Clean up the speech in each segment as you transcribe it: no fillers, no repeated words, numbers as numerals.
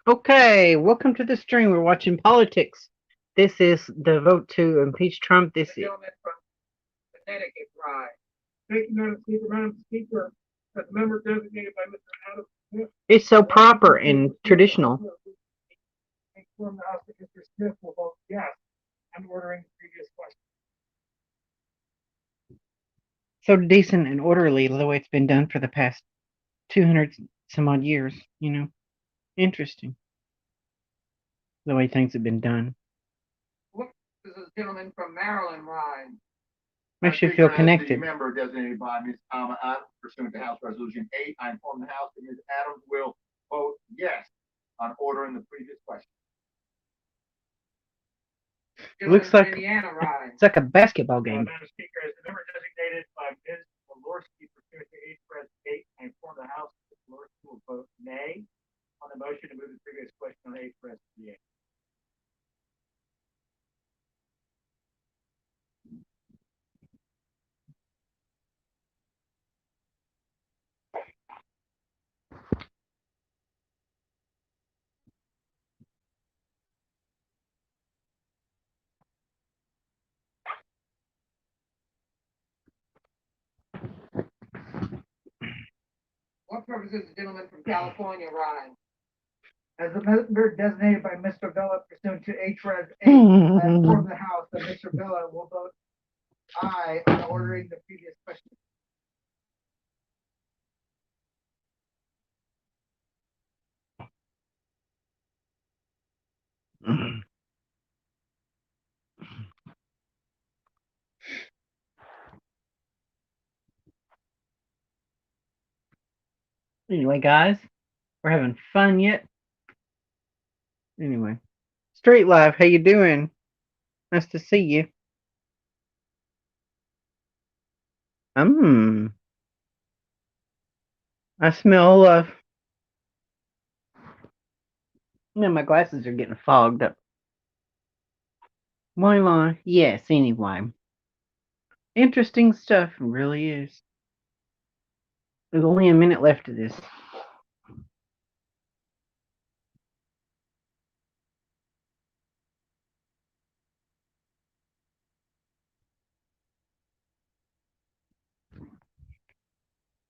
Okay, welcome to the stream. We're watching politics. This is the vote to impeach Trump. This is Connecticut ride. Thank you, Madam Speaker. Madam Speaker, as a member designated by Mr. Adams Smith, it's so proper and traditional. inform the House that Mr. Smith will vote yes on ordering the previous question. So decent and orderly the way it's been done for the past 200 some odd years, Interesting. The way things have been done. Look, this is a gentleman from Maryland ride. Makes you feel connected. As the member designated by Ms. Alma Adams, pursuant to House Resolution 8, I inform the House that Ms. Adams will vote yes on ordering the previous question. Looks like it's like a basketball game. Madam Speaker, as the member designated by Ms. Walorski, pursuant to H. 8, I inform the House that Ms. Walorski will vote nay on the motion to move the previous question on H. 8. What purpose is the gentleman from California rise? As a member designated by Mr. Vella pursuant to HRES 8, I inform the House that Mr. Vella will vote aye on ordering the previous question. Anyway, guys, we're having fun yet. Anyway, Street Life, how you doing? Nice to see you. I smell my glasses are getting fogged up. Well, yes, anyway. Interesting stuff, it really is. There's only a minute left of this.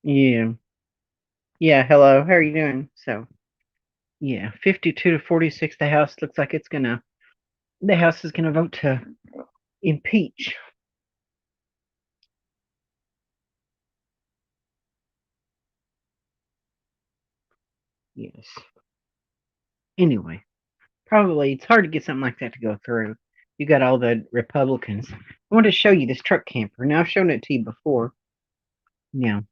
Yeah. Yeah, hello. How are you doing? So, yeah, 52 to 46, the House looks like the House is gonna vote to impeach. Yes. Anyway, probably it's hard to get something like that to go through. You got all the Republicans. I want to show you this truck camper. Now, I've shown it to you before. Now,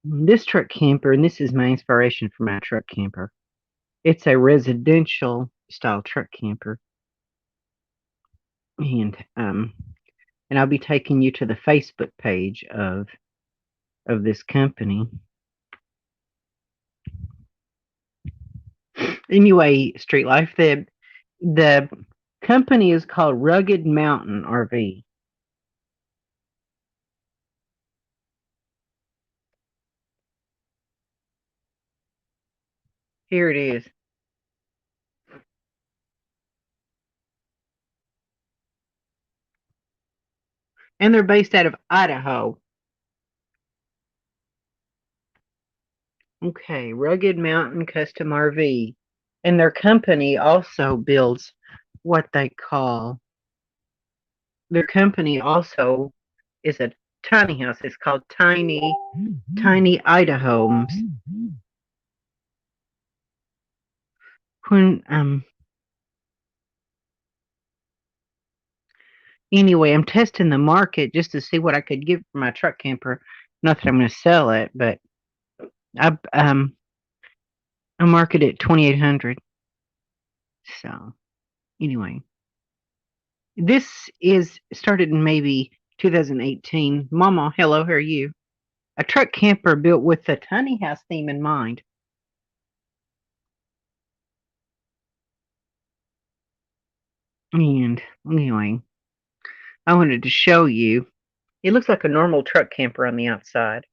this truck camper, and this is my inspiration for my truck camper. It's a residential style truck camper. And I'll be taking you to the Facebook page of this company. Anyway, Street Life, the company is called Rugged Mountain RV. Here it is. And they're based out of Idaho. Okay, Rugged Mountain Custom RV. And their company also builds what they call, their company also is a tiny house. It's called Tiny Idahomes. When anyway, I'm testing the market just to see what I could get for my truck camper. Not that I'm going to sell it, but I market it 2,800. So anyway, this is started in maybe 2018. Mama, hello, how are you? A truck camper built with the tiny house theme in mind. And anyway, I wanted to show you. It looks like a normal truck camper on the outside,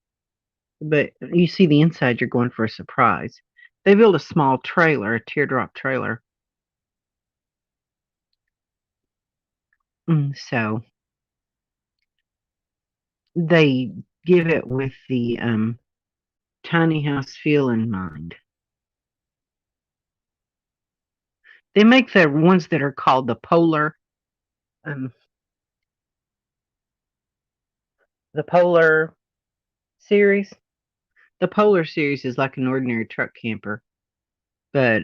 but you see the inside, you're going for a surprise. They build a small trailer, a teardrop trailer. So they give it with the tiny house feel in mind. They make the ones that are called the um, Polar series. The Polar series is like an ordinary truck camper, but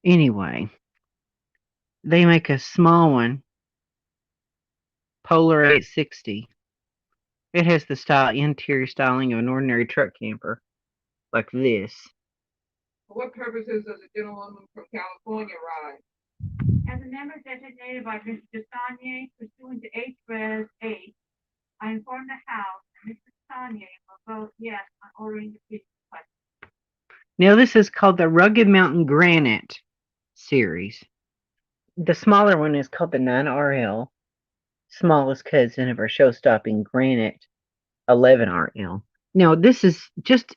anyway, they make a small one, Polar 860. It has the interior styling of an ordinary truck camper, like this. For what purposes does a gentleman from California ride? As a member designated by Mr. Saunier pursuant to H-Res 8, I inform the House that Mr. Saunier will vote yes on ordering the previous question. Now this is called the Rugged Mountain Granite series. The smaller one is called the 9RL, smallest cousin of our show-stopping Granite 11RL. Now this is just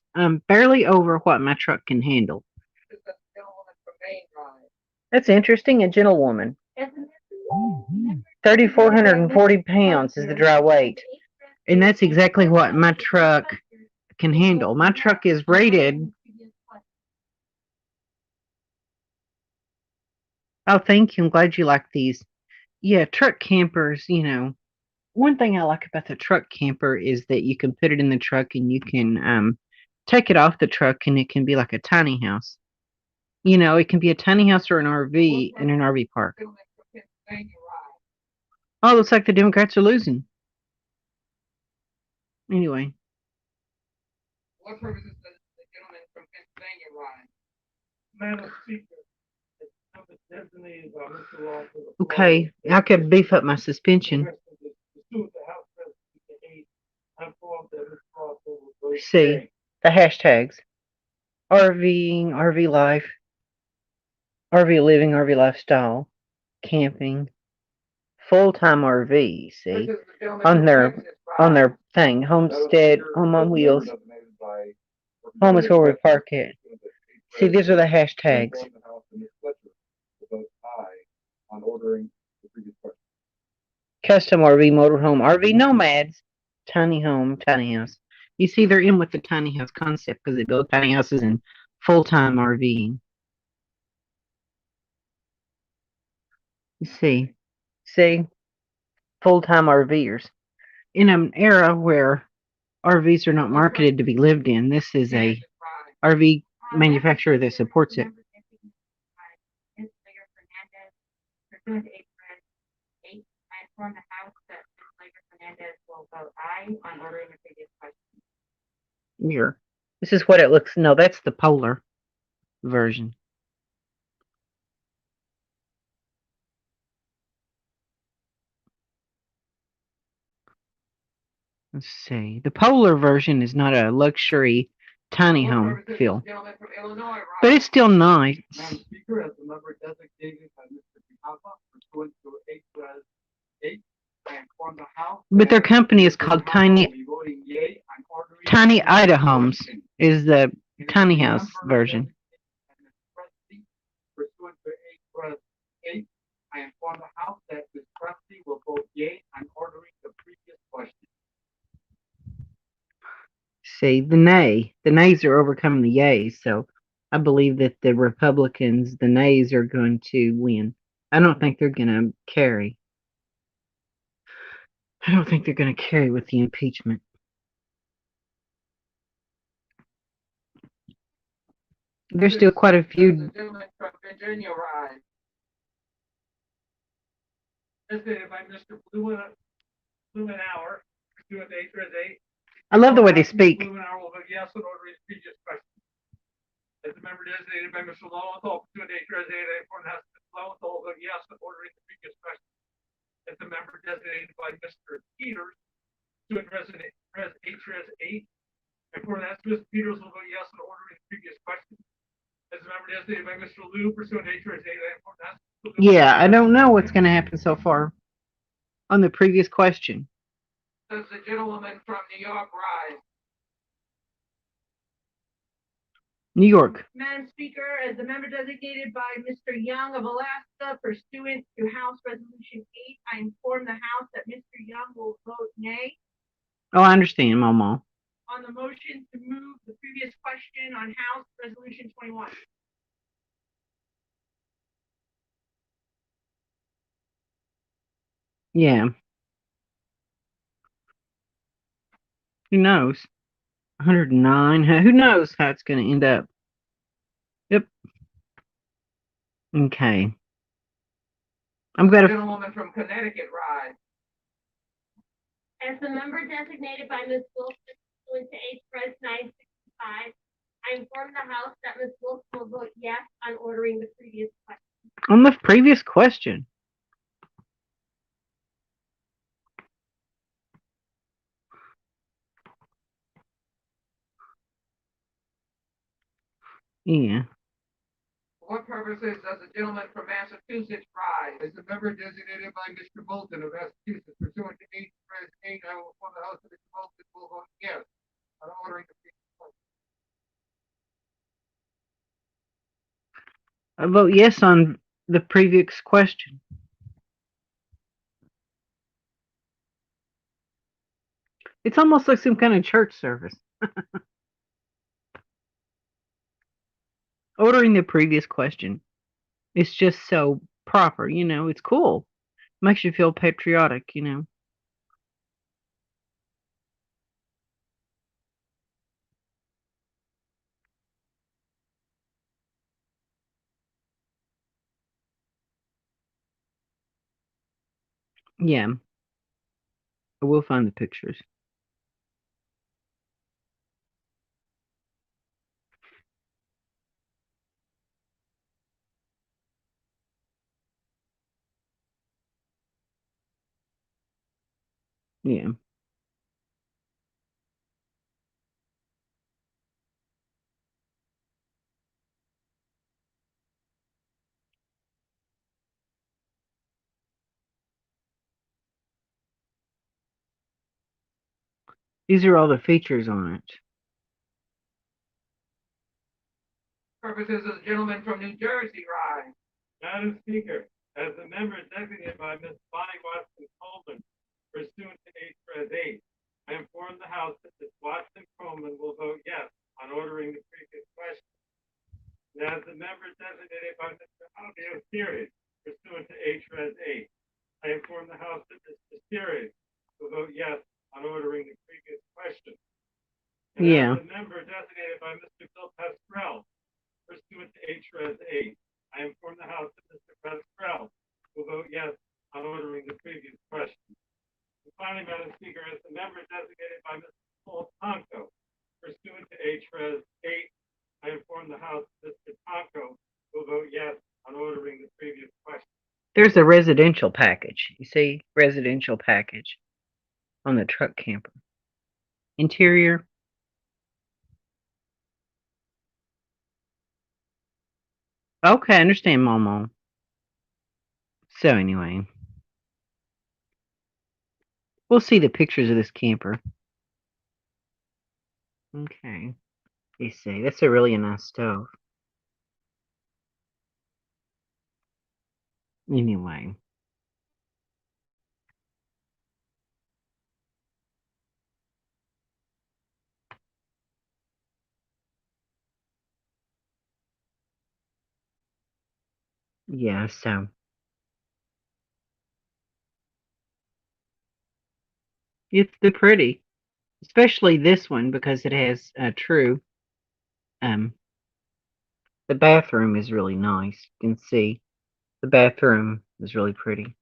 barely over what my truck can handle. Does a gentleman from Maine ride? That's interesting. A gentlewoman. As a member 3,440 pounds is the dry weight. And that's exactly what my truck can handle. My truck is rated. Oh, thank you. I'm glad you like these. Yeah, truck campers, one thing I like about the truck camper is that you can put it in the truck and you can take it off the truck and it can be like a tiny house. It can be a tiny house or an RV in an RV park. Gentleman from Pennsylvania ride? Oh, looks like the Democrats are losing. Anyway. What purposes does the gentleman from Pennsylvania ride? Madam Speaker, it's number designated by Mr. Law for the Okay, I could beef up my suspension. See, the hashtags. RVing, RV life, RV living, RV lifestyle, camping, full-time RV, see, on their thing, homestead, home on wheels, home is where we park it. See, these are the hashtags. Custom RV, motorhome, RV nomads, tiny home, tiny house. You see, they're in with the tiny house concept because they build tiny houses and full-time RVing. You see, full-time RVers. In an era where RVs are not marketed to be lived in, this is a RV manufacturer that supports it. Ms. Leger Fernandez pursuant to H-Res 8, I inform the House that Ms. Leger Fernandez will vote aye on ordering the previous question. Here. This is what it looks. No, that's the Polar version. Let's see. The Polar version is not a luxury tiny home feel, but it's still nice. Madam Speaker, as the member designated by Mr. Piazza, pursuant to H-Res 8, I inform the House. But their company is called Tiny Ida Homes. Is the tiny house version. Pursuant to H-Res 8, I inform the House that Ms. Presley will vote yea on ordering the previous question. See, the nays are overcoming the yays, so I believe that the Republicans, the nays, are going to win. I don't think they're going to carry. I don't think they're going to carry with the impeachment. There's still quite a few. The gentleman from Virginia ride. Designated by Mr. Blumenauer, pursuant to H-Res 8. I love the way they speak. Blumenauer will vote yes on ordering his previous question. As the member designated by Mr. Lowenthal, pursuant to H-Res 8, I inform the House that Mr. Lowenthal will vote yes on ordering the previous question. As the member designated by Mr. Peters, pursuant to H-Res 8, I inform the House that Mr. Peters will vote yes on ordering the previous question. As the member designated by Mr. Liu, pursuant to H-Res 8, I inform the House. Yeah, I don't know what's going to happen so far on the previous question. Does the gentleman from New York ride? New York. Madam Speaker, as the member designated by Mr. Young of Alaska pursuant to House Resolution 8, I inform the House that Mr. Young will vote nay Oh, I understand, Mama. on the motion to move the previous question on House Resolution 21. Yeah. Who knows? 109. Who knows how it's going to end up? Yep. Okay. I'm going to. Gentlewoman from Connecticut rise. As the member designated by Ms. Wilson pursuant to H. 965, I inform the House that Ms. Wilson will vote yes on ordering the previous question. On the previous question. Yeah. For what purposes does the gentleman from Massachusetts rise? As the member designated by Mr. Bolton of Massachusetts pursuant to H. Res. 8, I will inform the House that Mr. Bolton will vote yes on ordering the previous question. I vote yes on the previous question. It's almost like some kind of church service. Ordering the previous question. It's just so proper, it's cool. Makes you feel patriotic, Yeah. I will find the pictures. Yeah. These are all the features on it. Purposes of the gentleman from New Jersey rise. Madam Speaker, as the member designated by Ms. Bonnie Watson Coleman pursuant to H. Res. 8, I inform the House that Ms. Watson Coleman will vote yes on ordering the previous question. And as the member designated by Mr. Javier Series pursuant to H. Res. 8, I inform the House that Mr. Series will vote yes on ordering the previous question. And Yeah. as the member designated by Mr. Bill Pascrell pursuant to H. Res. 8, I inform the House that Mr. Pascrell will vote yes on ordering the previous question. And finally, Madam Speaker, as the member designated by Mr. Paul Tonko pursuant to H. Res. 8, I inform the House that Mr. Tonko will vote yes on ordering the previous question. There's a residential package. You see, residential package on the truck camper. Interior. Okay, I understand, Momo. So anyway, we'll see the pictures of this camper. Okay. You see, that's a really nice stove. Anyway. Yeah, so. They're pretty. Especially this one because it has a true the bathroom is really nice. You can see the bathroom is really pretty.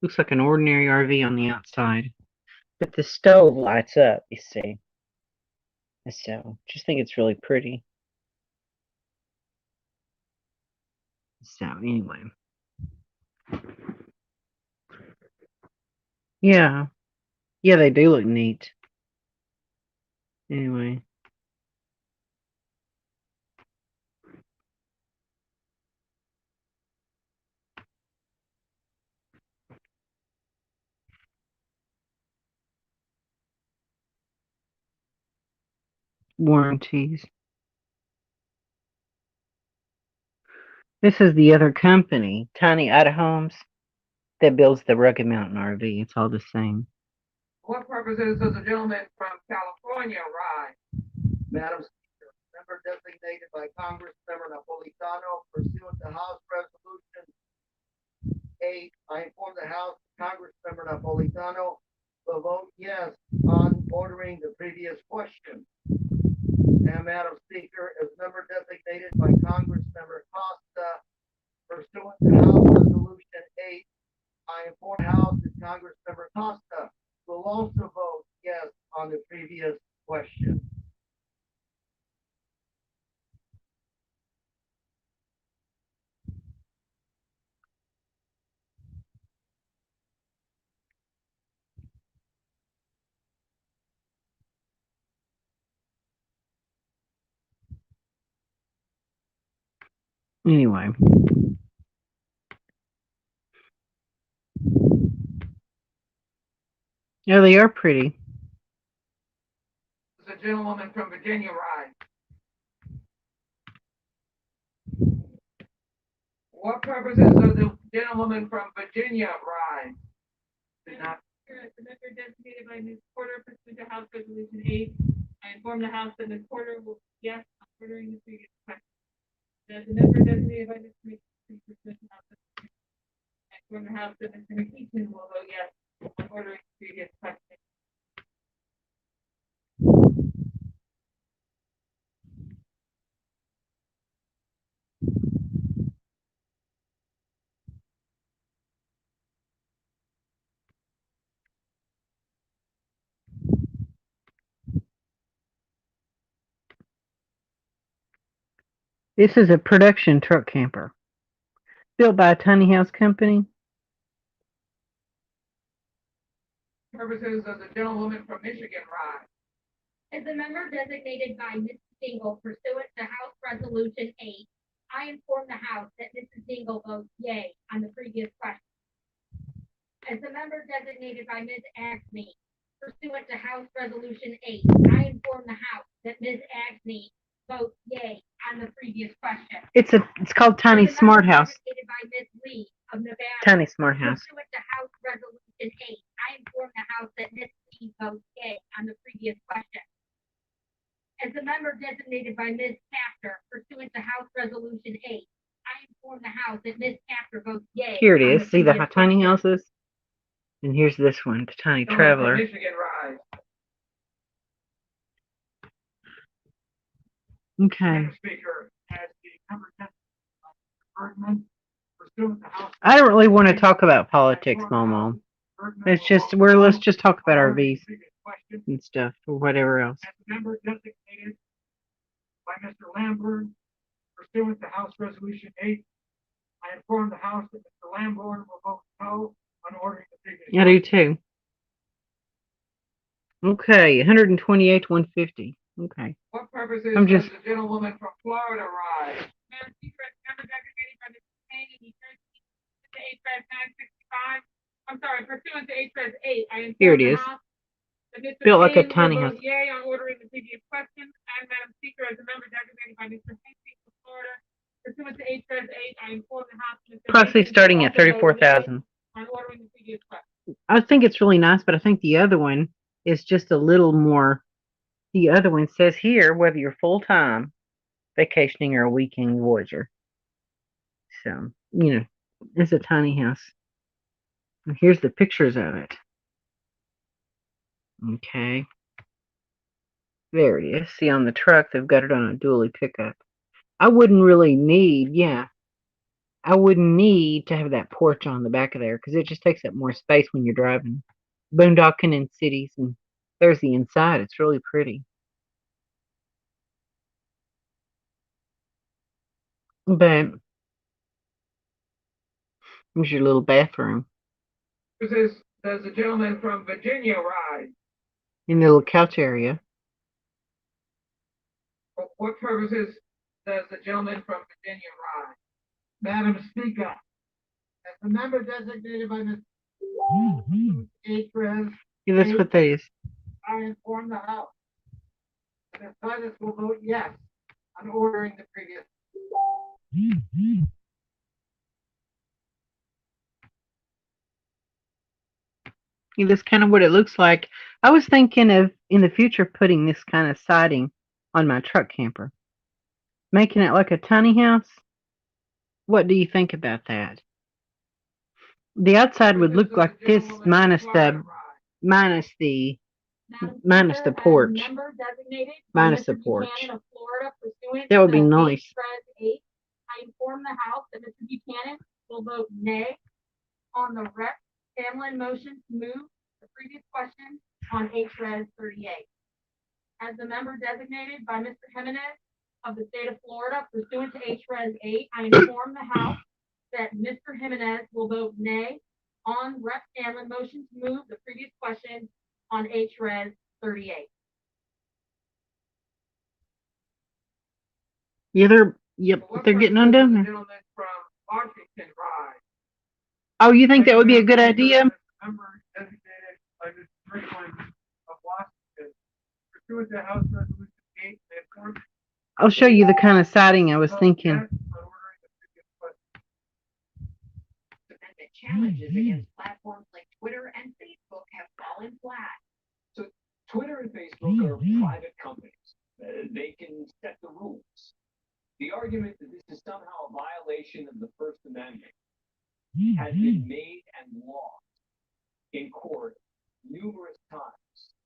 Looks like an ordinary RV on the outside. But the stove lights up, you see. So just think it's really pretty. So anyway. Yeah. Yeah, they do look neat. Anyway. warranties. This is the other company, Tiny Ida Homes, that builds the Rugged Mountain RV. It's all the same. What purposes does the gentleman from California rise? Madam Speaker, member designated by Congressmember Napolitano pursuant to House Resolution 8, I inform the House that Congressmember Napolitano will vote yes on ordering the previous question. And Madam Speaker, as member designated by Congressmember Costa pursuant to House Resolution 8, I inform the House that Congressmember Costa will also vote yes on the previous question. Anyway. Yeah, they are pretty. Does the gentlewoman from Virginia rise? What purposes does the gentlewoman from Virginia rise? Did not. As the member designated by Ms. Porter pursuant to House Resolution 8, I inform the House that Ms. Porter will vote yes on ordering the previous question. As the member designated by Mr. McKeon pursuant to House Resolution 8, I inform the House that Mr. McKeon will vote yes on ordering the previous question. This is a production truck camper built by a tiny house company. Purposes does the gentlewoman from Michigan rise? As a member designated by Mrs. Dingle pursuant to House Resolution 8, I inform the House that Mrs. Dingle votes yea on the previous question. As a member designated by Ms. Axney pursuant to House Resolution 8, I inform the House that Ms. Axney votes yea on the previous question. It's called Tiny As a Smart member House. designated by Ms. Lee of Nevada Tiny Smart House. pursuant to House Resolution 8, I inform the House that Ms. Lee votes yea on the previous question. As a member designated by Ms. Capter pursuant to House Resolution 8, I inform the House that Ms. Capter votes yea. Here it on is. See the previous tiny question. houses? And here's this one, the Tiny Gentlewoman from Traveler. Michigan rise? Okay. Madam Speaker, as the member designated by Bergman pursuant to House. I don't really want to talk about politics, Momo. It's just let's just talk about RVs Question. and stuff or whatever else. As a member designated by Mr. Lamborn pursuant to House Resolution 8, I inform the House that Mr. Lamborn will vote no on ordering the previous. I do too. Okay, 128 to 150. Okay. What purposes I'm does just- the gentlewoman from Florida rise? Madam Speaker, as member designated by Mr. Payne in New Jersey, pursuant to HRS 965, I'm sorry, pursuant to HRS 8, I inform Here it the is. House that Mr. Built like a Payne will tiny vote house. yea on ordering the previous question, and Madam Speaker, as a member designated by Mr. Hasty of Florida, pursuant to HRS 8, I inform the House that Mr. Probably Hasty will starting at also vote yea 34,000. on ordering the previous question. I think it's really nice, but I think the other one is just a little more. The other one says here whether you're full time vacationing or a weekend voyager. So, it's a tiny house. And here's the pictures of it. Okay. There it is. See, on the truck, they've got it on a dually pickup. I wouldn't need to have that porch on the back of there because it just takes up more space when you're driving boondocking in cities. And there's the inside. It's really pretty. But here's your little bathroom Purposes does the gentleman from Virginia rise? in the little couch area. What purposes does the gentleman from Virginia rise? Madam Speaker, as the member designated by Ms. Akers, Yeah, that's what that is. I inform the House Ms. Titus will vote yes on ordering the previous. Yeah, that's kind of what it looks like. I was thinking of in the future putting this kind of siding on my truck camper, making it like a tiny house. What do you think about that? The outside would look like this minus the Madam minus Speaker, the porch. as member designated by Minus the Mr. porch. Buchanan of Florida pursuant That would be to nice. H-Res 8, I inform the House that Mr. Buchanan will vote nay on the Rex Hamlin motion to move the previous question on H-Res 38. As the member designated by Mr. Jimenez of the state of Florida pursuant to H-Res 8, I inform the House that Mr. Jimenez will vote nay on Rex Hamlin motion to move the previous question on H-Res 38. Yeah, they're getting undone The there. gentleman from Washington Ride. Oh, you think that would be a good idea? Member designated by Mr. Strickland of Washington, pursuant to House Resolution 8, I inform I'll show you the kind of siding I was vote thinking. yes on ordering the previous question. Amendment challenges against platforms like Twitter and Facebook have fallen flat. Twitter and Facebook are private companies. They can set the rules. The argument that this is somehow a violation of the First Amendment has been made and lost in court numerous times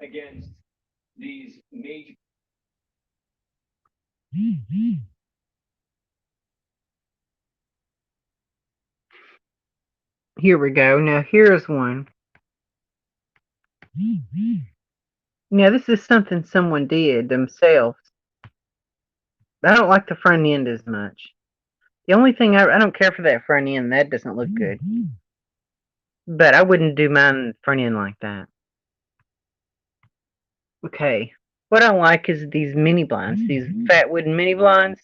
against these major. Here we go. Now here's one. Now this is something someone did themselves. I don't like the front end as much. The only thing I don't care for that front end. That doesn't look good. But I wouldn't do mine front end like that. Okay. What I like is these mini blinds, these fat wooden mini blinds.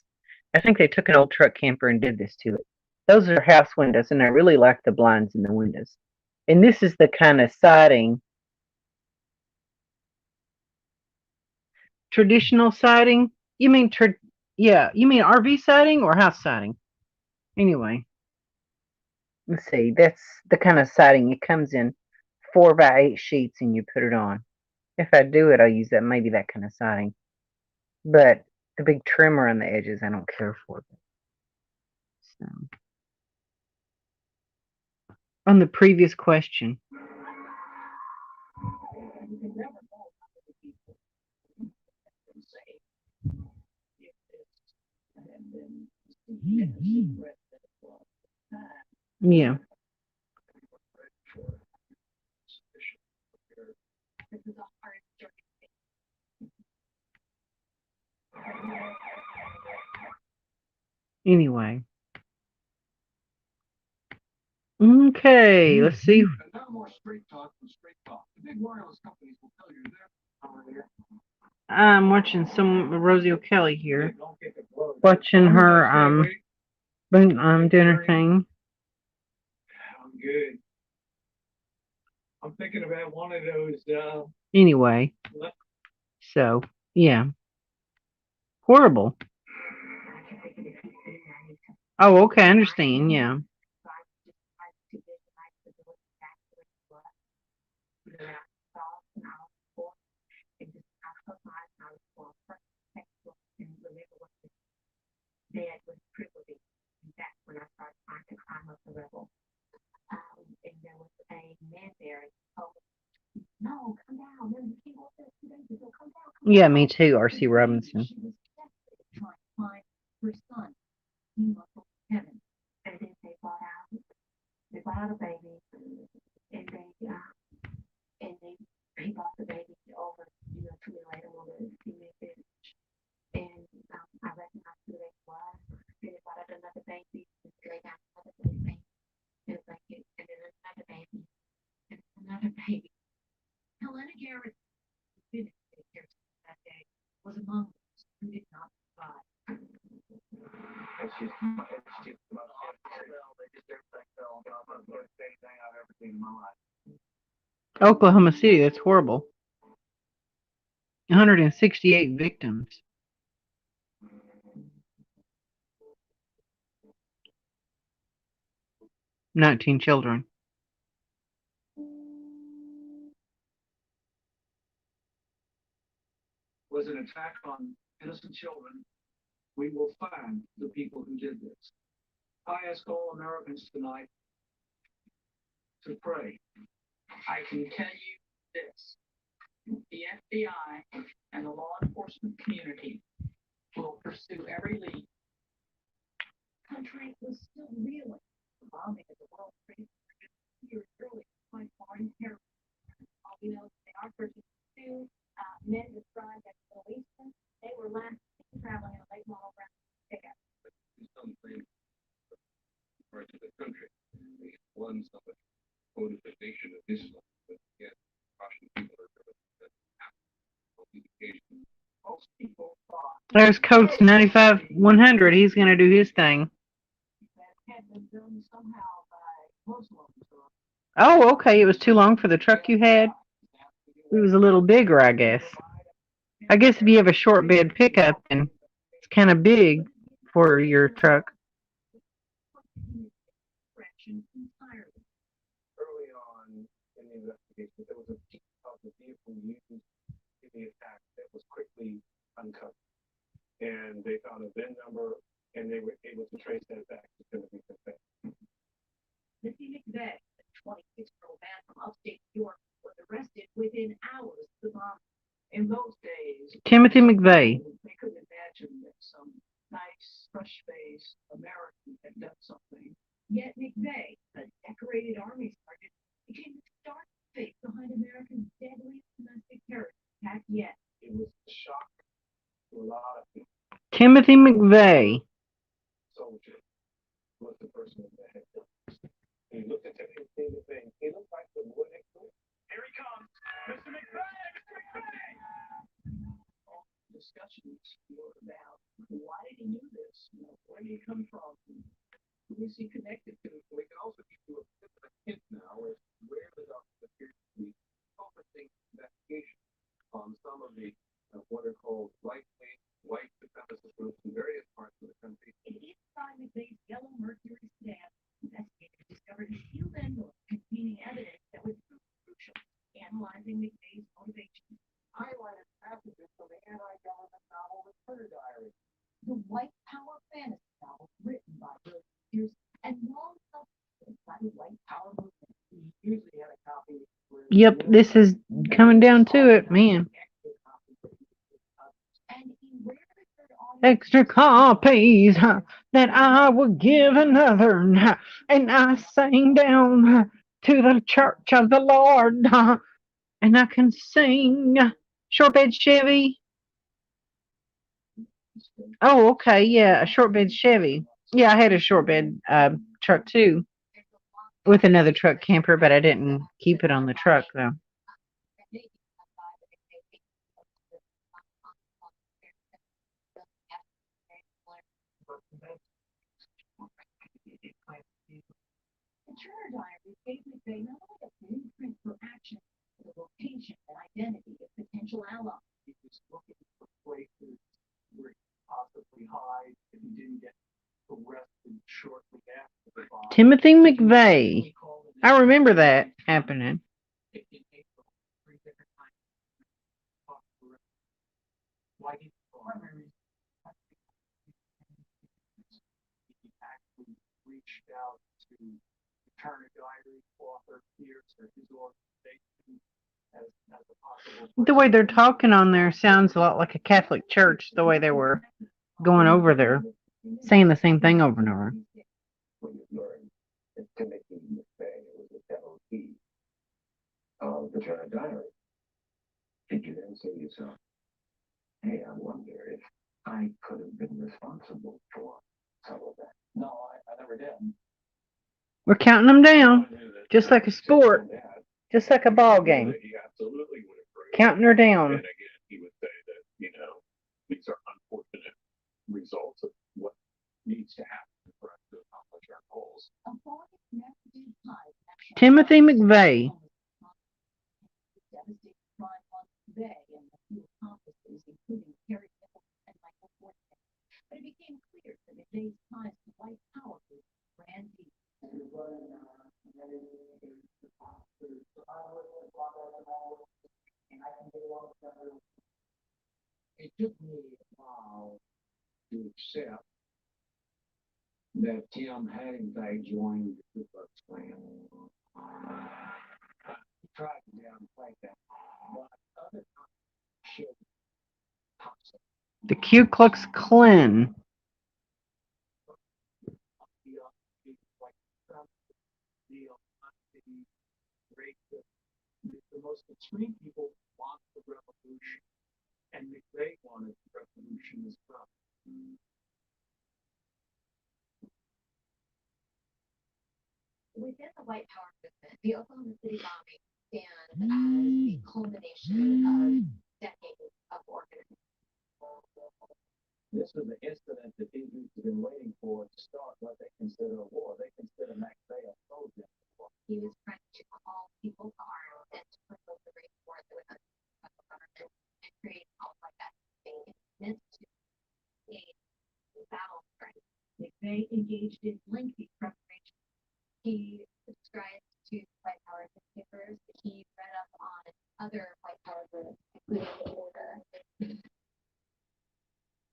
I think they took an old truck camper and did this to it. Those are house windows, and I really like the blinds in the windows. And this is the kind of siding. Traditional siding? You mean you mean RV siding or house siding? Anyway, let's see. That's the kind of siding it comes in 4x8 sheets, and you put it on. If I do it, I'll use maybe that kind of siding. But the big trimmer on the edges, I don't care for. So, on the previous question. Yeah. This is a hard journey. Anyway. Okay, let's see. And now more straight talk from straight talk. The big wireless companies will tell you they're I'm watching some Rosie O'Kelly here. Don't get the blow. Watching her doing her thing. I'm good. I'm thinking about one of those, Anyway. So, yeah. Horrible. Oh, okay, I understand, yeah. Dad was privileged, and that's when I started trying to climb up the level. And there was a man there, and he told me, no, come down, man, you can't go up there 2 days ago, come down. Yeah, me too, R.C. Robinson. She was desperate trying to find her son, he was from heaven, and then they brought out a baby, and he brought the baby over, 2 years later, when the female baby. And I recognized who they was. Then they brought out another baby, and they got another baby, and then another baby, and another baby. Helena Garrett, who didn't take care of that day, was among those who did not survive. It's just well, they just everything fell on top of the worst thing I've ever seen in my life. Oklahoma City, that's horrible. 168 victims. Nineteen children. Was an attack on innocent children. We will find the people who did this. I ask all Americans tonight to pray. I can tell you this, the FBI and the law enforcement community will pursue every lead. Country was still reeling. The bombing of the World Trade Center years earlier by foreign terrorists. All we know is they are purchasing two men described as policemen. They were last seen traveling in a late model brown pickup. Something parts of the country. One somebody quoted the nation of Islam, but yet Russian people are Most people thought There's Coach 95 100. He's going to do his thing. that had been done somehow by Muslims or Oh, okay. It was too long for the truck you had. It was a little bigger, I guess. I guess if you have a short bed pickup, then it's kind of big for your truck. fraction entirely. early on in the investigation, there was a piece of the vehicle used in the attack that was quickly uncovered. And they found a VIN number and they were able to trace that back to Timothy McVeigh. Timothy McVeigh, a 26-year-old man from upstate New York, was arrested within hours of the bombing. In those days, Timothy McVeigh. they couldn't imagine that some nice, fresh-faced American had done something. Yet McVeigh, a decorated Army sergeant, became the star face behind America's deadliest domestic terrorist attack yet. It was a shock to a lot of people. Timothy McVeigh. Soldier was the person that had done this. He looked at Timothy McVeigh. He looked like the boy next door. Here he comes, Mr. McVeigh. Mr. McVeigh. All the discussions were about why did he do this? You know, where did he come from? Who is he connected to? We can also give you a bit of a hint now as to where the doctor appears to be focusing investigation on some of the what are called right-wing white supremacist groups in various parts of the country. Inside McVeigh's yellow Mercury sedan, investigators discovered a sealed envelope containing evidence that would prove crucial in analyzing McVeigh's motivations. Highlighted passages from the anti-government novel Return Diary. The White Power fantasy novel written by Bill Pierce and long substituted by the White Power movement. He usually had a copy. Yep, this is coming down to it, man. And he rarely heard audio Extra copies that I would give another, and I sang down to the church of the Lord, and I can sing. Short bed Chevy. Oh, okay, yeah, a short bed Chevy. Yeah, I had a short bed truck too, with another truck camper, but I didn't keep it on the truck though. The Turner Diary gave McVeigh not only a blueprint for action, but the location and identity of potential allies. He was looking for places where he could possibly hide if he didn't get arrested shortly after the bomb. Timothy McVeigh. I remember that happening. In April, 3 different times. Why he primary he actually reached out to the Turner Diary author Pierce or his organization as a possible. The way they're talking on there sounds a lot like a Catholic church, the way they were going over there, saying the same thing over and over. When you learn that Timothy McVeigh was a devotee of the Turner Diary, did you then say to yourself, hey, I wonder if I could have been responsible for some of that? No, I never did. We're counting them down, just like a sport, just like a ball game. He absolutely would agree. Counting her down. And again, he would say that, these are unfortunate results of what needs to happen for us to accomplish our goals. Timothy McVeigh. Devastating crime on McVeigh and the few accomplices It took me a while to accept that Tim had in fact joined the Ku Klux Klan. He tried to downplay that, but other showed possible. The Ku Klux Klan. The most extreme people want the revolution, and McVeigh wanted the revolution as well. Within the white power movement, the Oklahoma City bombing stands as the culmination of decades of organization. This was the incident that these groups have been waiting for to start what they consider a war. They consider McVeigh a soldier. He was trying to call people to arms and to promote the great war that was under the federal government and create all like that thing meant to aid the battle strength. McVeigh engaged in lengthy preparation. He subscribed to white power newspapers. He read up on other white power groups, including the Order.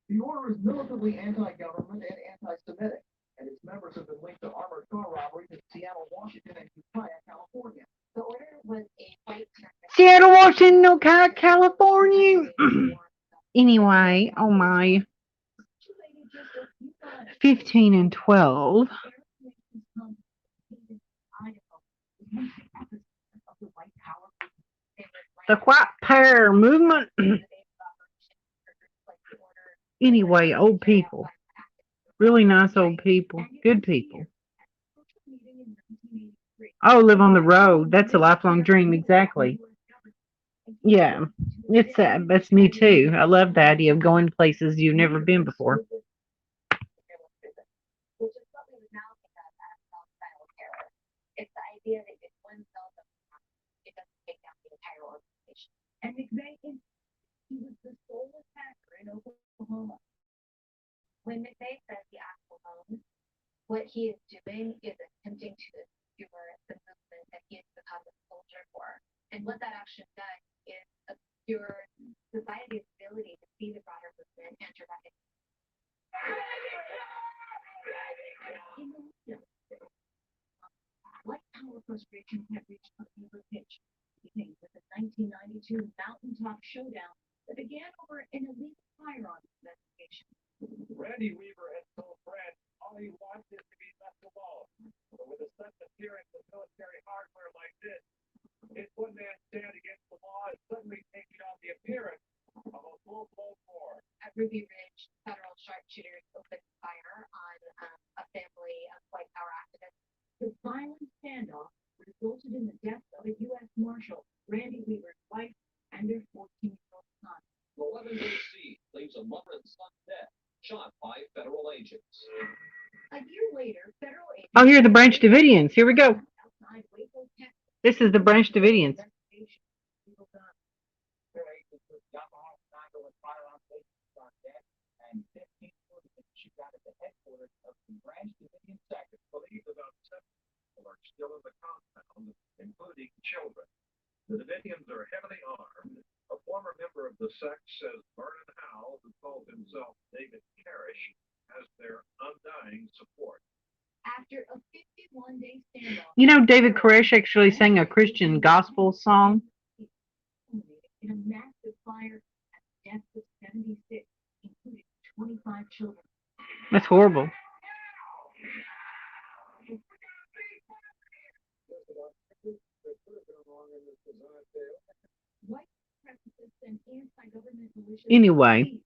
The order is militantly anti-government and anti-Semitic, and its members have been linked to armored car robberies in Seattle, Washington, and Ukiah, California. The Order was a white Seattle, Washington, Ocala, California. Anyway, oh my. 15 and 12. The White Power Movement. Anyway, old people. Really nice old people. Good people. Oh, live on the road. That's a lifelong dream, exactly. Yeah, that's me too. I love the idea of going places you've never been before. Which is what we would now think of as self-styled terror. It's the idea that if one cell doesn't happen, it doesn't take down the entire organization. And McVeigh, he was the sole attacker in Oklahoma. When McVeigh says the act alone, what he is doing is attempting to obscure the movement that he has become a soldier for. And what that action does is obscure society's ability to see the broader movement and to recognize. White power frustration had reached a fever pitch, beginning with the 1992 Mountaintop Showdown that began over an illegal firearms investigation. Randy Weaver had told Brad all he wants is to be left alone. But with a sudden appearance of military hardware like this, his one man stand against the law is suddenly taking on the appearance of a full-blown war. At Ruby Ridge, federal sharpshooters opened fire on a family of white power activists. The violent standoff resulted in the death of a U.S. Marshal, Randy Weaver's wife, and their 14-year-old son. The 11-day siege leaves a mother and son dead, shot by federal agents. A year later, federal agents... Oh, here are the Branch Davidians. Here we go. outside Waco, Texas. This is the Branch Davidians. Their agents with Yamaha Sniper with firearms agents on deck, and 15 hooligans she got at the headquarters of the Branch Davidian sector. Believe about 7 people are still in the compound, including children. The Davidians are heavily armed. A former member of the sect says Vernon Howell, who calls himself David Parrish, has their undying support. After a 51-day standoff... You know, David Koresh actually sang a Christian gospel song. In a massive fire at the death of 76, including 25 children. That's horrible. White supremacists and anti-government militias... Anyway.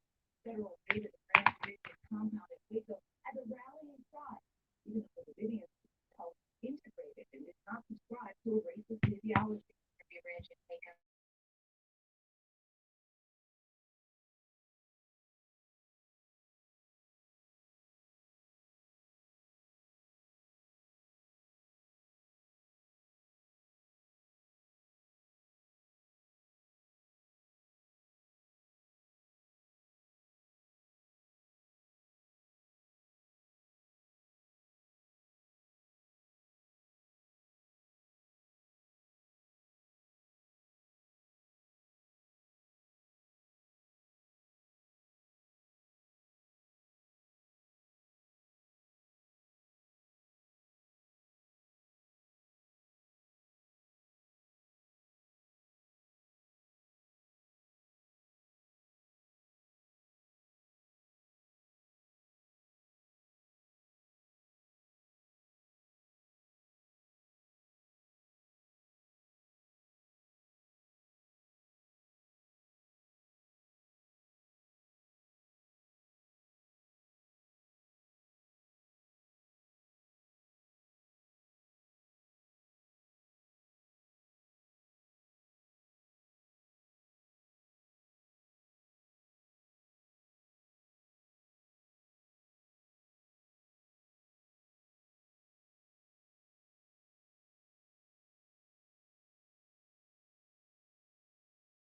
Federal raid of the Grand Ridge compound at Waco as a rallying cry, even though the Davidians themselves integrated and did not subscribe to a racist ideology. Ridge and Waco.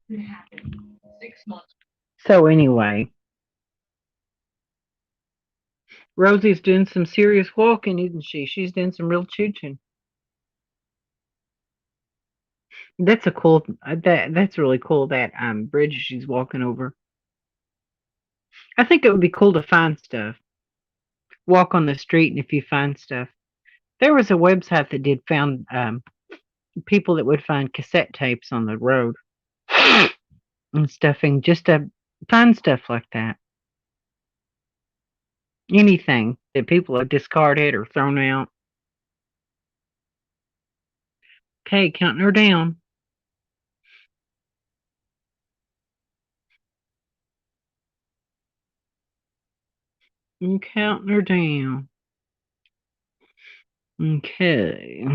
could happen. 6 months. So anyway, Rosie's doing some serious walking, isn't she? She's doing some real chooching. That's a cool. That's really cool. That bridge she's walking over. I think it would be cool to find stuff. Walk on the street, and if you find stuff, there was a website that did found people that would find cassette tapes on the road and stuffing just to find stuff like that. Anything that people have discarded or thrown out. Okay, counting her down. And counting her down. Okay.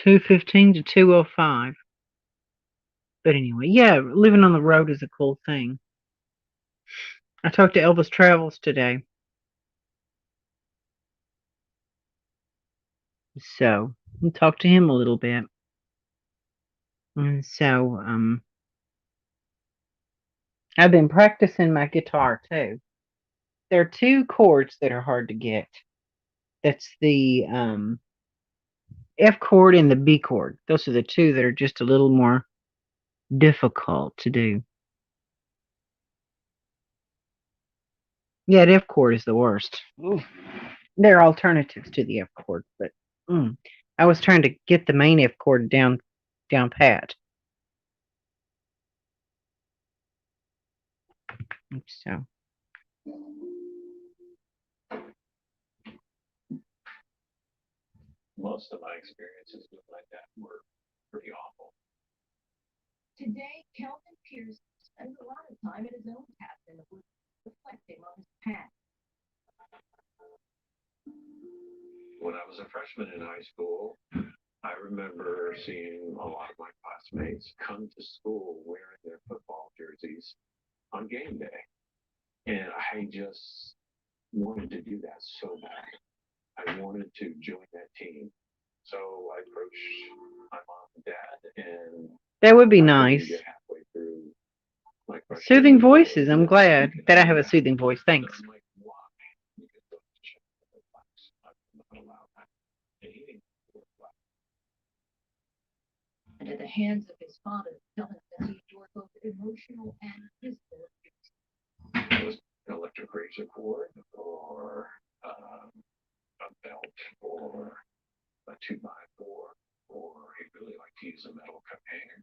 2:15 to 2:05. But anyway, yeah, living on the road is a cool thing. I talked to Elvis Travels today. So, we talked to him a little bit. And so, I've been practicing my guitar too. There are two chords that are hard to get. That's the F chord and the B chord. Those are the two that are just a little more difficult to do. Yeah, the F chord is the worst. Oof. There are alternatives to the F chord, but I was trying to get the main F chord down pat. So Most of my experiences with my dad were pretty awful. Today, Kelvin Pierce spends a lot of time in his own cabin, reflecting on his past. When I was a freshman in high school, I remember seeing a lot of my classmates come to school wearing their football jerseys on game day. And I just wanted to do that so bad. I wanted to join that team. So I approached my mom and dad, and that would be I couldn't nice. get halfway through my freshman Soothing year. voices. I'm glad that I have a soothing voice. Thanks. I'm like, why? Because those are the blacks. I'm not allowed that. And he didn't do it. And at the hands of his father, Kelvin says he endured both emotional and physical abuse. It was an electric razor cord or a belt or a 2x4, or he really liked to use a metal cup hanger.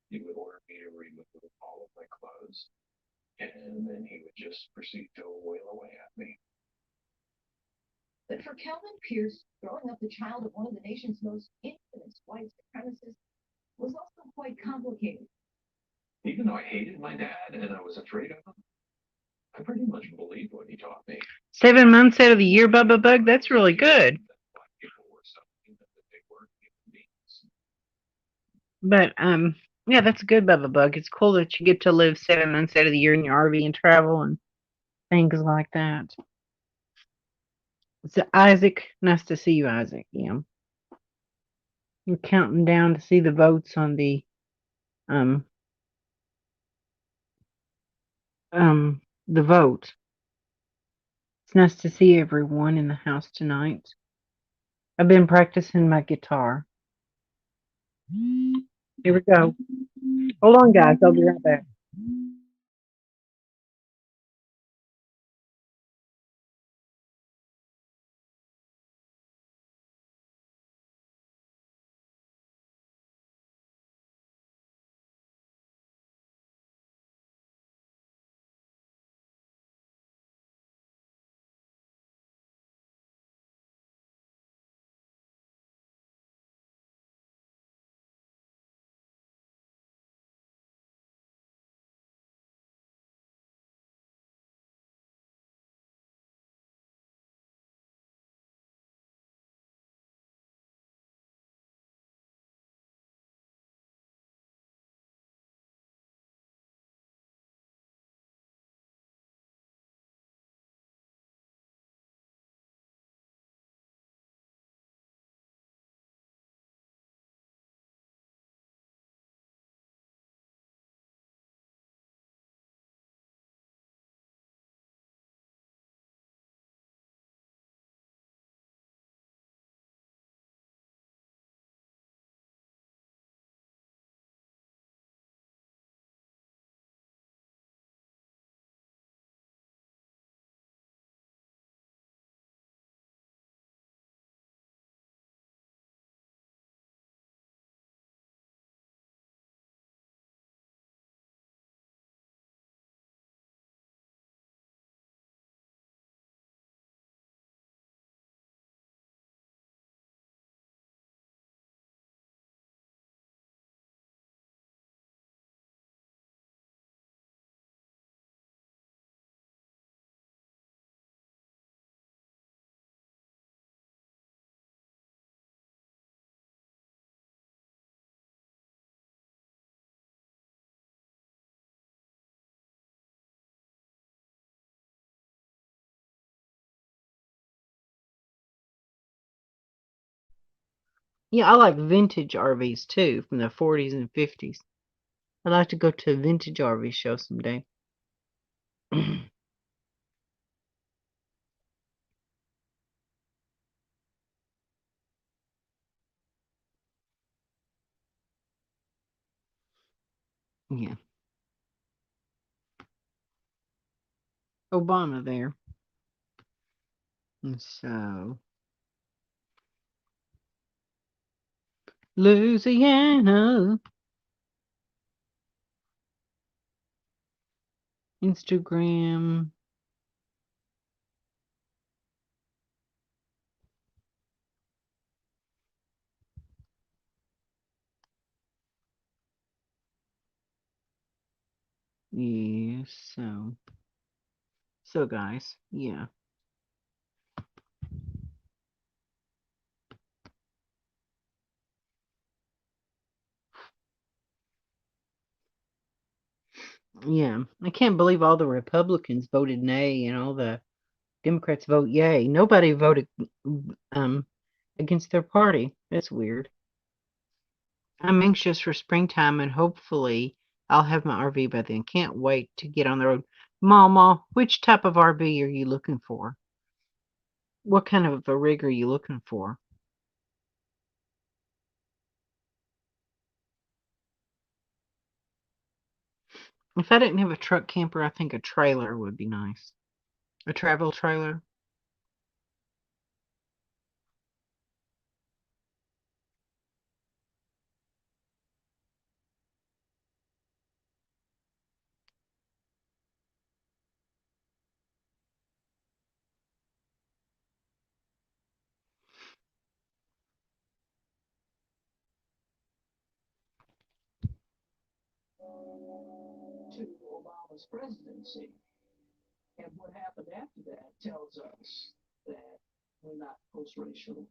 He would order me to remove all of my clothes, and then he would just proceed to wail away at me. But for Kelvin Pierce, growing up the child of one of the nation's most infamous white supremacists was also quite complicated. Even though I hated my dad and I was afraid of him, I pretty much believed what he taught me. 7 months out of the year, Bubba Bug. That's really good. Black people were something that they weren't human beings. But yeah, that's good, Bubba Bug. It's cool that you get to live 7 months out of the year in your RV and travel and things like that. So Isaac, nice to see you, Isaac. Yeah, we're counting down to see the votes on the vote. It's nice to see everyone in the house tonight. I've been practicing my guitar. Here we go. Hold on, guys. I'll be right back. Yeah, I like vintage RVs too, from the 40s and 50s. I'd like to go to a vintage RV show someday. Yeah. Obama there. And so, Louisiana. Instagram. Yeah, so guys, yeah. Yeah. I can't believe all the Republicans voted nay and all the Democrats vote yay. Nobody voted um against their party. That's weird. I'm anxious for springtime and hopefully I'll have my RV by then. Can't wait to get on the road. Mama, which type of RV are you looking for? What kind of a rig are you looking for? If I didn't have a truck camper, I think a trailer would be nice. A travel trailer. To Obama's presidency. And what happened after that tells us that we're not post-racial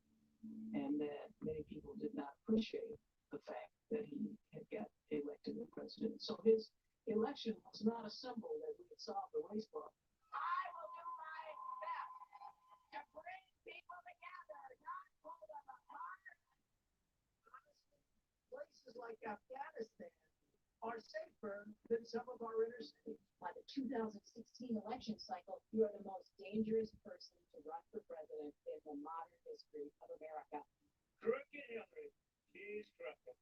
and that many people did not appreciate the fact that he had got elected as president. So his election was not a symbol that we could solve the race problem. I will do my best to bring people together, not pull them apart. Places like Afghanistan are safer than some of our inner cities. By the 2016 election cycle, you are the most dangerous person to run for president in the modern history of America. Crooked Hillary, she's crooked.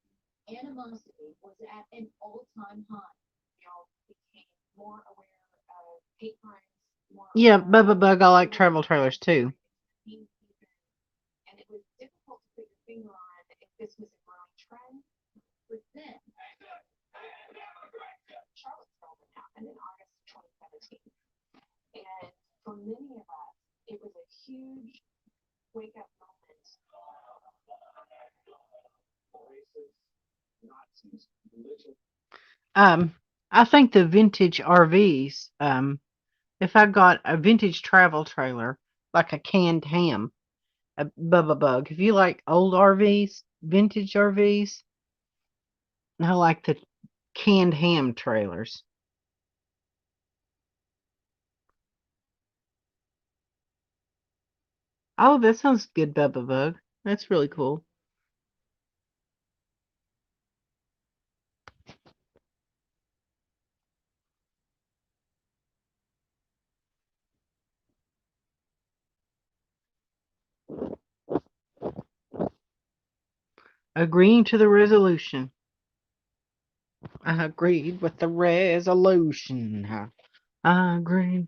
Animosity was at an all-time high. We all became more aware of hate crimes. Yeah, Bubba Bug, I like travel trailers too. And it was difficult to put your finger on if this was a growing trend. But then, Charlottesville happened in August 2017. And for many of us, it was a huge wake-up moment. Nazis, religion. I think the vintage RVs, if I got a vintage travel trailer, like a canned ham, a Bubba Bug, if you like old RVs, vintage RVs, I like the canned ham trailers. Oh, that sounds good, Bubba Bug. That's really cool. Agreeing to the resolution. I agreed with the resolution. I agreed.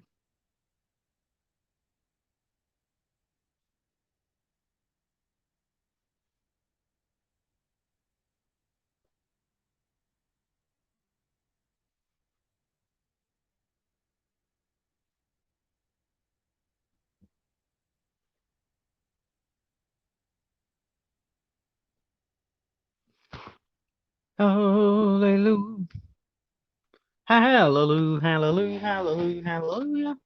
Hallelujah. Hallelujah. Hallelujah. Hallelujah. Hallelujah.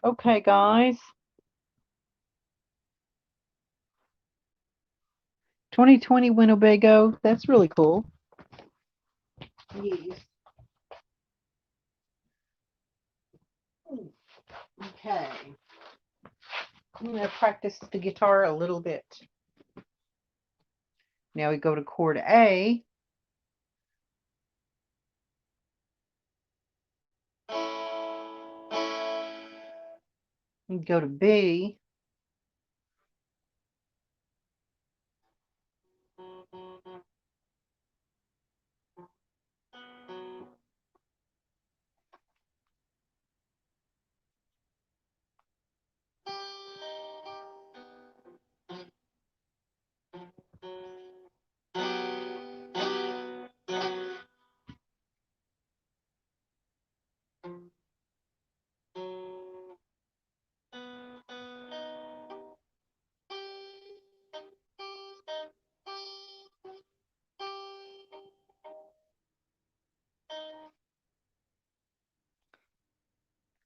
Okay, guys. 2020 Winnebago. That's really cool. Yes. Okay. I'm going to practice the guitar a little bit. Now we go to chord A. We go to B.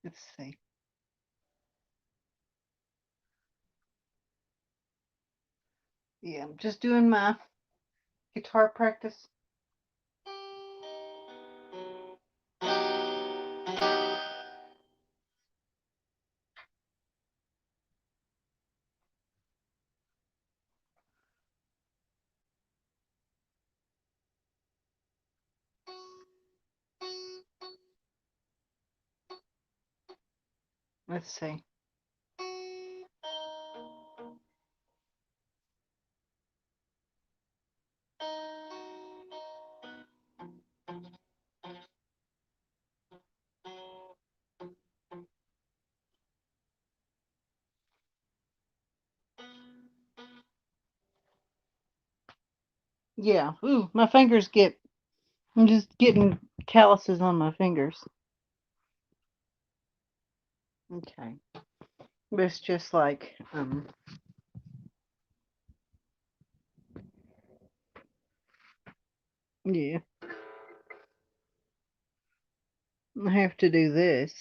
Let's see. Yeah, I'm just doing my guitar practice. Let's see. Yeah. Ooh, my fingers I'm just getting calluses on my fingers. Okay. But it's just like, yeah. I have to do this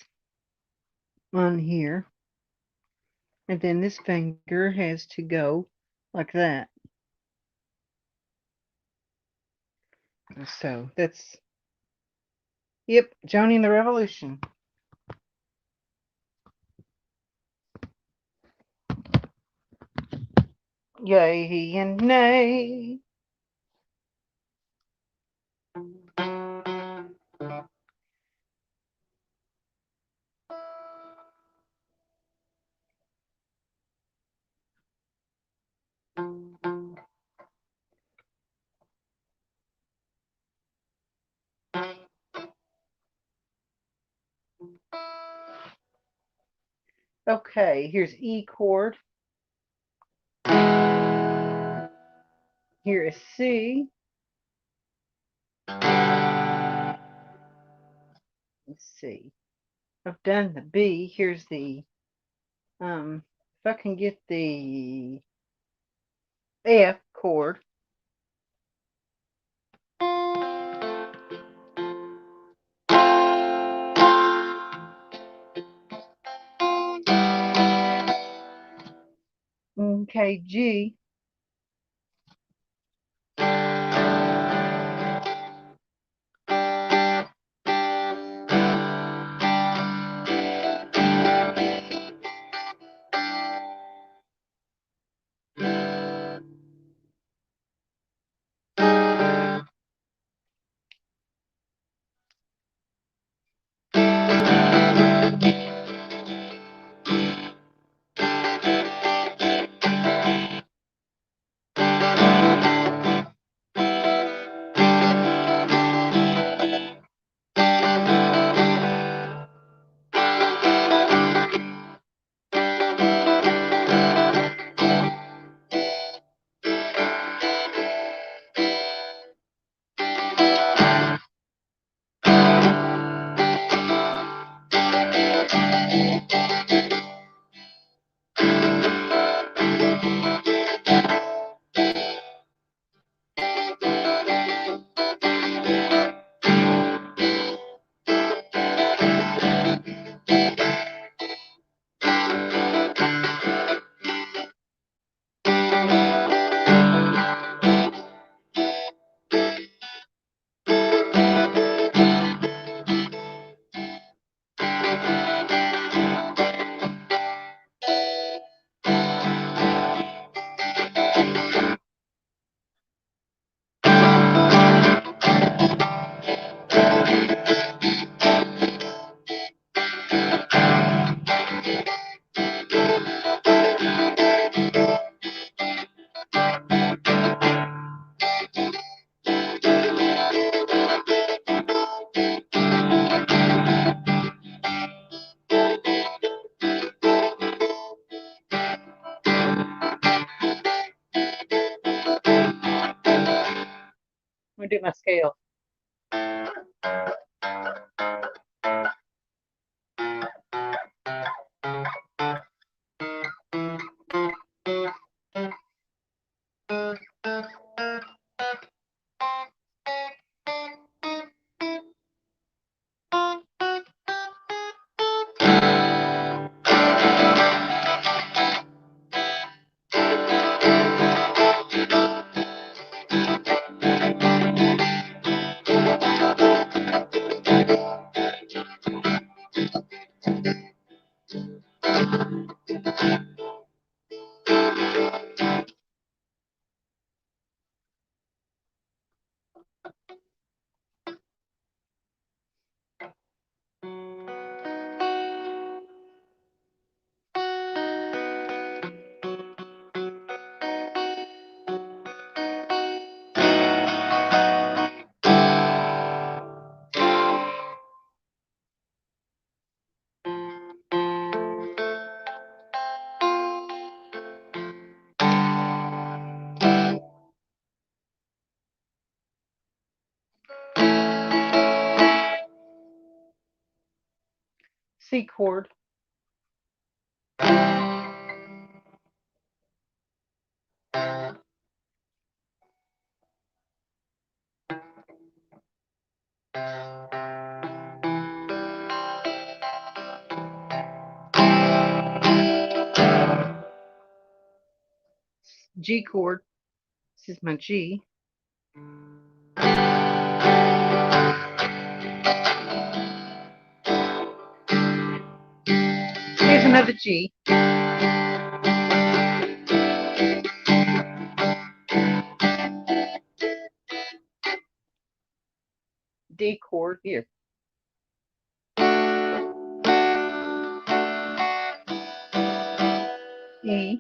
on here. And then this finger has to go like that. So that's, yep, Joni and the Revolution. Yay and nay. Okay, here's E chord. Here is C. Let's see. I've done the B. Here's the, if I can get the F chord. Okay, G. to do my scale. C chord. G chord. This is my G. Here's another G. D chord here. E.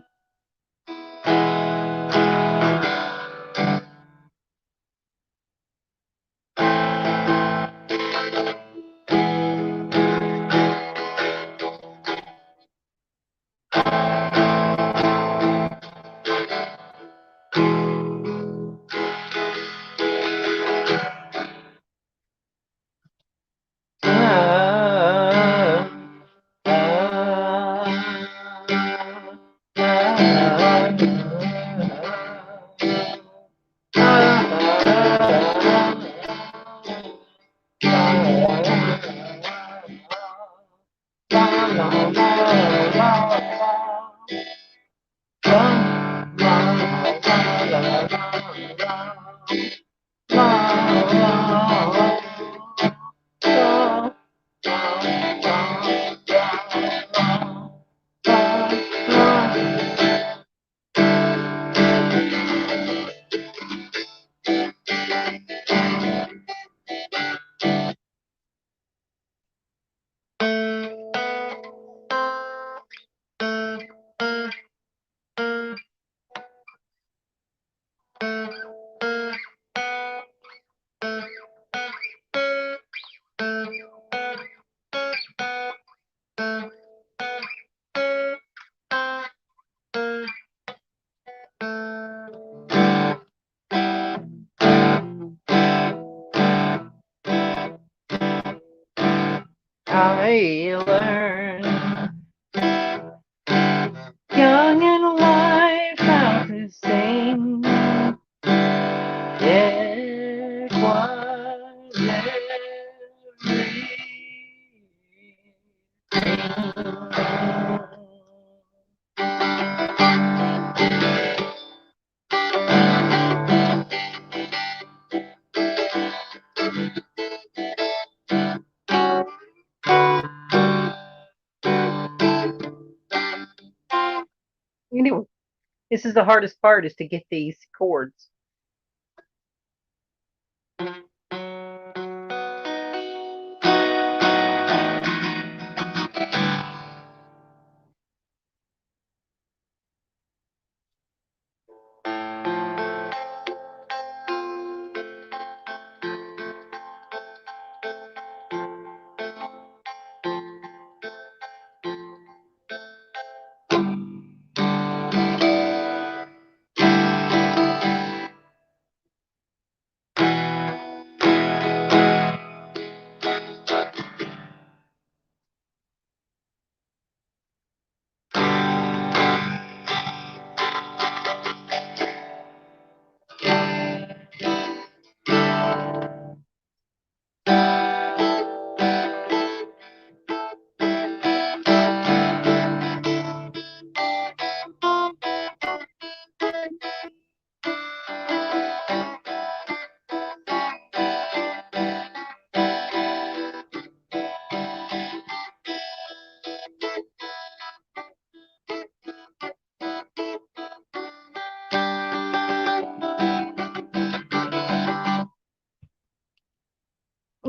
I learned young and alive how to sing. It was Anyway, this is the hardest part, is to get these chords.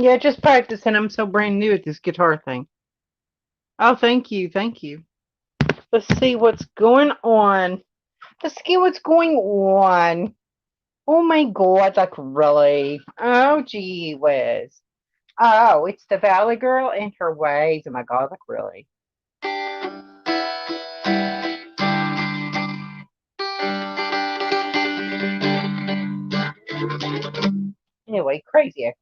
Yeah, just practicing. I'm so brand new at this guitar thing. Oh, thank you, thank you. Let's see what's going on. Let's see what's going on. Oh my God, like really? Oh gee whiz. Oh, it's the Valley Girl and her ways. Oh my God, like really? Anyway, crazy.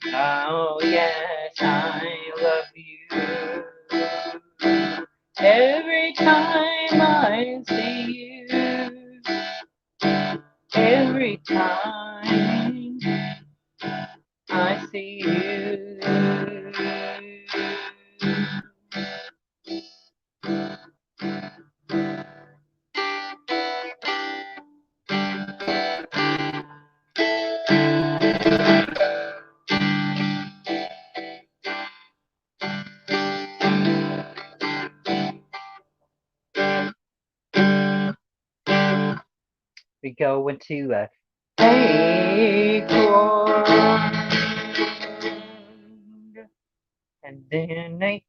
Oh yes, I love you. Every time I see you, every time I see you. We go into a acorn, and then acorn.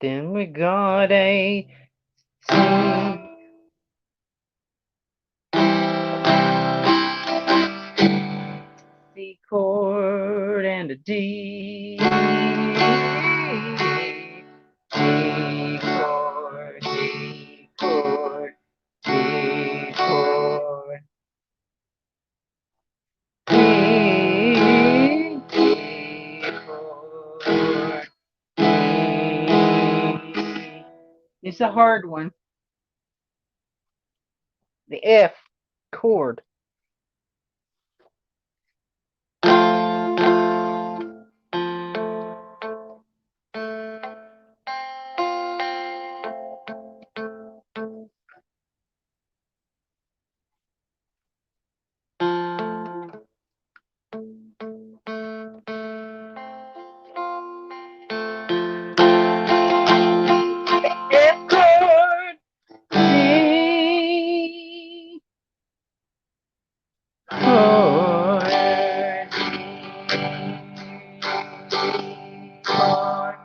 Then we got a C chord and a D. D chord, D chord, D chord. D chord. It's a hard one. The F chord. F chord. D chord. Chord.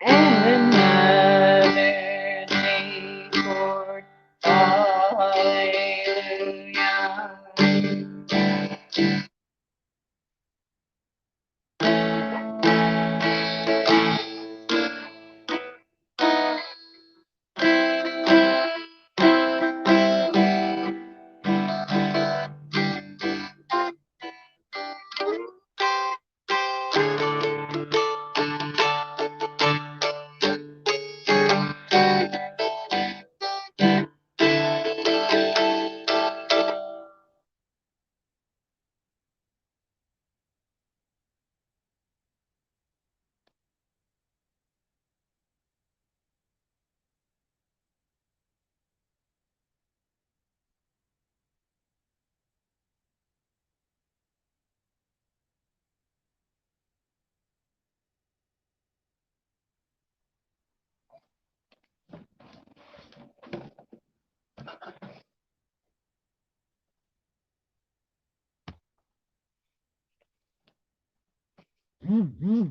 And another D chord. Hallelujah. Mm-hmm.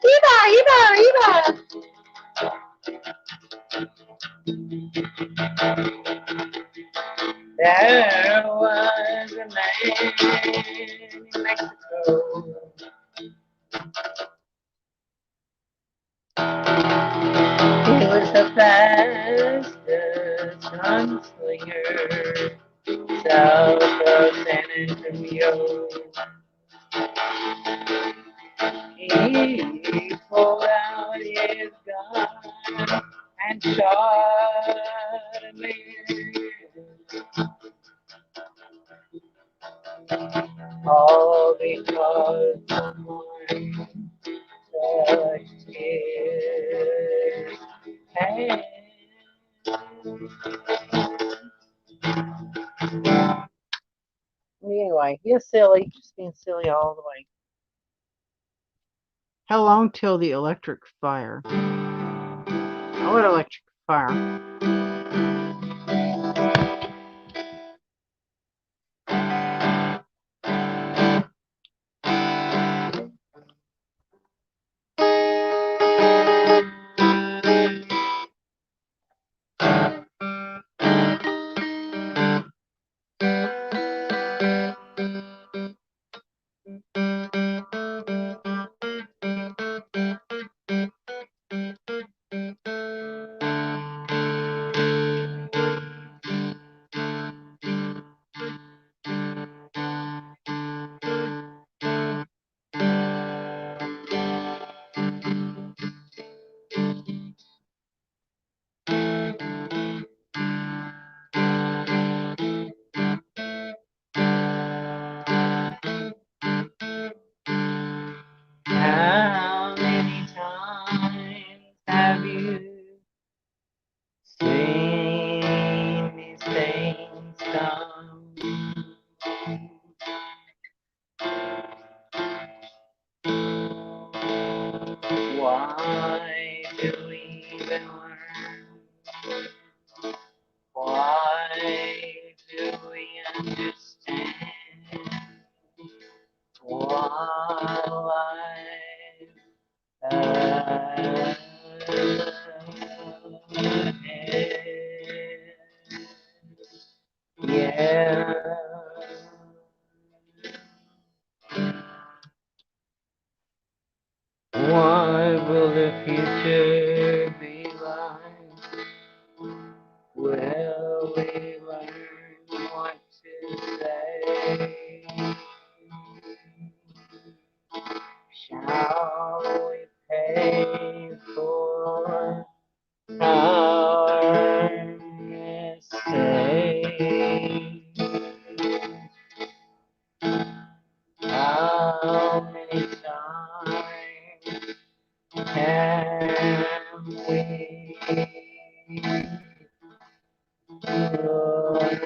Eva, Eva, Eva. There was a man in Mexico. He was the fastest gunslinger south of San Antonio. He pulled out his gun and shot a man. All because someone touched his hand. Anyway, he's silly, just being silly all the way. How long till the electric fire? I want electric fire. How many times have you seen these things come? Why do we even learn? Why do we understand what life ahead? Yeah. What will the future be like? Will we learn what to say? Shall we pay for our mistakes? How many times can we learn?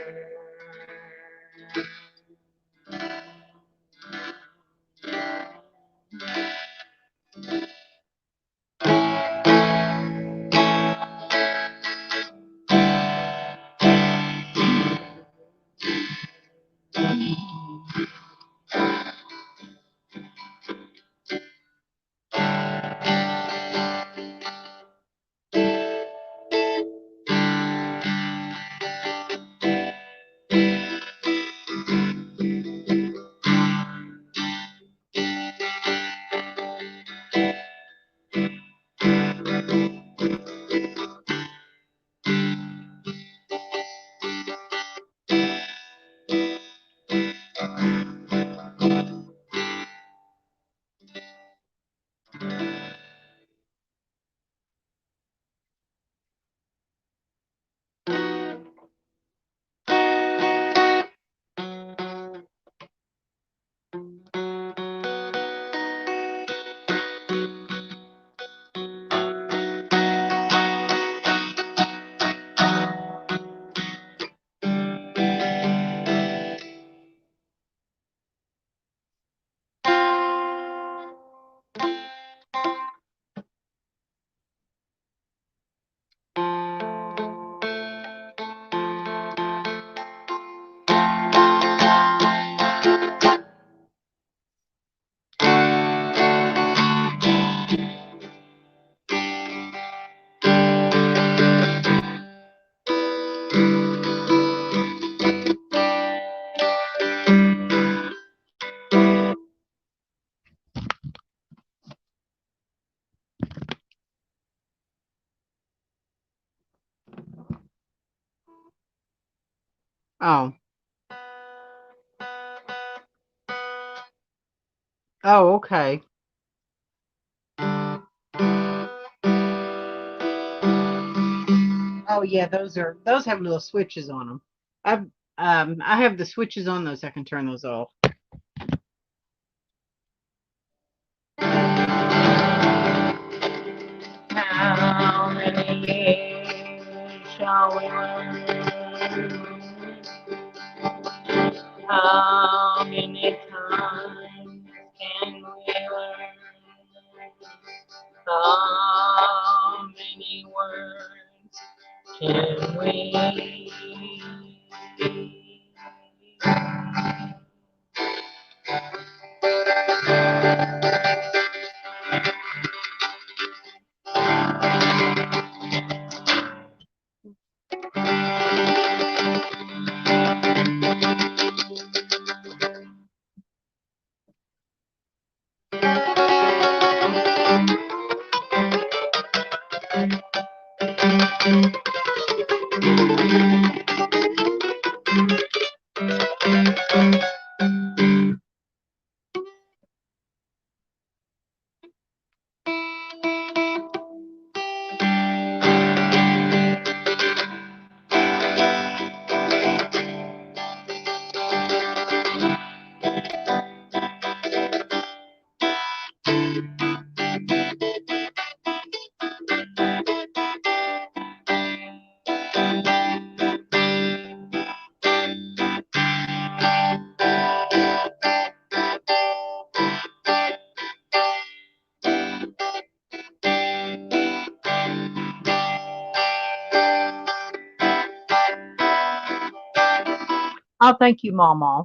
Oh. Oh, okay. Oh yeah, those have little switches on them. I have the switches on those. I can turn those off. How many years shall we learn? How many times can we learn? How many words can we? Oh, thank you, Mama.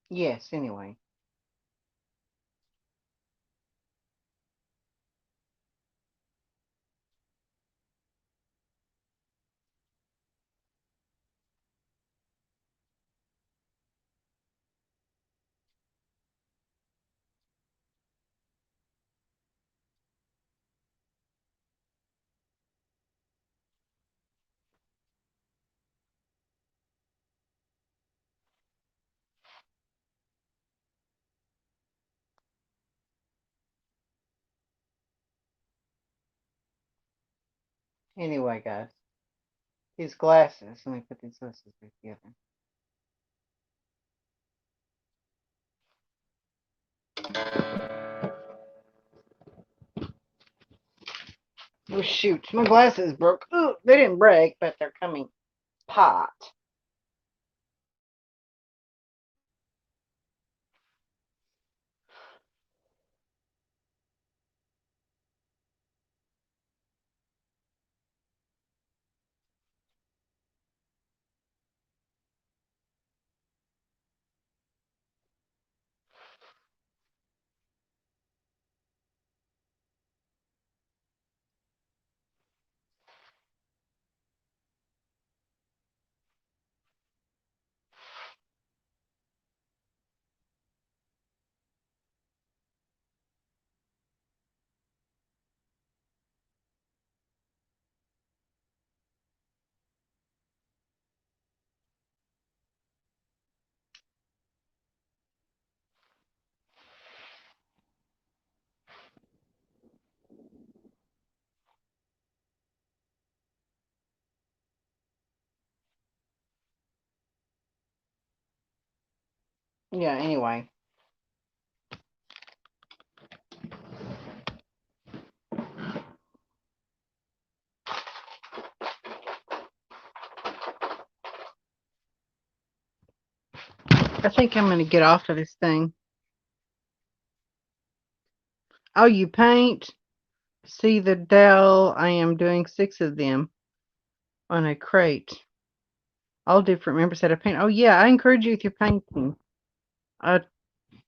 Yes, anyway. Anyway, guys. These glasses. Let me put these glasses back together. Oh shoot, my glasses broke. Oh, they didn't break, but they're coming pot. Yeah, anyway. I think I'm going to get off of this thing. Oh, you paint? See the Dell? I am doing 6 of them on a crate. All different members that I paint. Oh, yeah, I encourage you with your painting.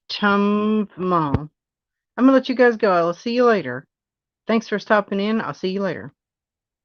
Chum mom. I'm going to let you guys go. I'll see you later. Thanks for stopping in. I'll see you later.